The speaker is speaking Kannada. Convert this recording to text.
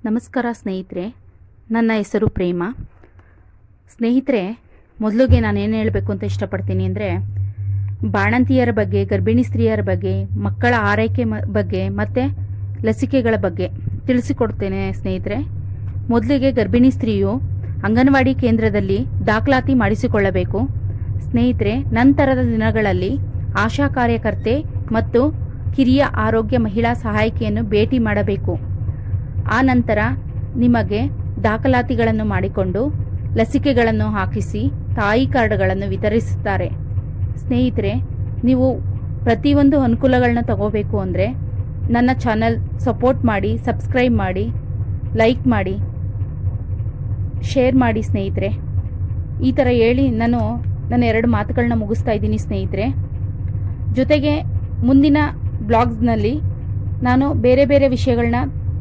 ನಮಸ್ಕಾರ ಸ್ನೇಹಿತರೆ, ನನ್ನ ಹೆಸರು ಪ್ರೇಮ. ಸ್ನೇಹಿತರೆ, ಮೊದಲಿಗೆ ನಾನೇನು ಹೇಳಬೇಕು ಅಂತ ಇಷ್ಟಪಡ್ತೀನಿ ಅಂದರೆ, ಬಾಣಂತಿಯರ ಬಗ್ಗೆ, ಗರ್ಭಿಣಿ ಸ್ತ್ರೀಯರ ಬಗ್ಗೆ, ಮಕ್ಕಳ ಆರೈಕೆ ಬಗ್ಗೆ ಮತ್ತು ಲಸಿಕೆಗಳ ಬಗ್ಗೆ ತಿಳಿಸಿಕೊಡ್ತೇನೆ. ಸ್ನೇಹಿತರೆ, ಮೊದಲಿಗೆ ಗರ್ಭಿಣಿ ಸ್ತ್ರೀಯು ಅಂಗನವಾಡಿ ಕೇಂದ್ರದಲ್ಲಿ ದಾಖಲಾತಿ ಮಾಡಿಸಿಕೊಳ್ಳಬೇಕು. ಸ್ನೇಹಿತರೆ, ನಂತರದ ದಿನಗಳಲ್ಲಿ ಆಶಾ ಕಾರ್ಯಕರ್ತೆ ಮತ್ತು ಕಿರಿಯ ಆರೋಗ್ಯ ಮಹಿಳಾ ಸಹಾಯಕಿಯನ್ನು ಭೇಟಿ ಮಾಡಬೇಕು. ಆ ನಂತರ ನಿಮಗೆ ದಾಖಲಾತಿಗಳನ್ನು ಮಾಡಿಕೊಂಡು ಲಸಿಕೆಗಳನ್ನು ಹಾಕಿಸಿ ತಾಯಿ ಕಾರ್ಡ್ಗಳನ್ನು ವಿತರಿಸುತ್ತಾರೆ. ಸ್ನೇಹಿತರೆ, ನೀವು ಪ್ರತಿಯೊಂದು ಅನುಕೂಲಗಳನ್ನ ತಗೋಬೇಕು ಅಂದರೆ ನನ್ನ ಚಾನಲ್ ಸಪೋರ್ಟ್ ಮಾಡಿ, ಸಬ್ಸ್ಕ್ರೈಬ್ ಮಾಡಿ, ಲೈಕ್ ಮಾಡಿ, ಶೇರ್ ಮಾಡಿ. ಸ್ನೇಹಿತರೆ, ಈ ಥರ ಹೇಳಿ ನಾನು ನನ್ನ 2 ಮಾತುಗಳನ್ನ ಮುಗಿಸ್ತಾ ಇದ್ದೀನಿ. ಸ್ನೇಹಿತರೆ, ಜೊತೆಗೆ ಮುಂದಿನ ಬ್ಲಾಗ್ಸ್ನಲ್ಲಿ ನಾನು ಬೇರೆ ಬೇರೆ ವಿಷಯಗಳನ್ನ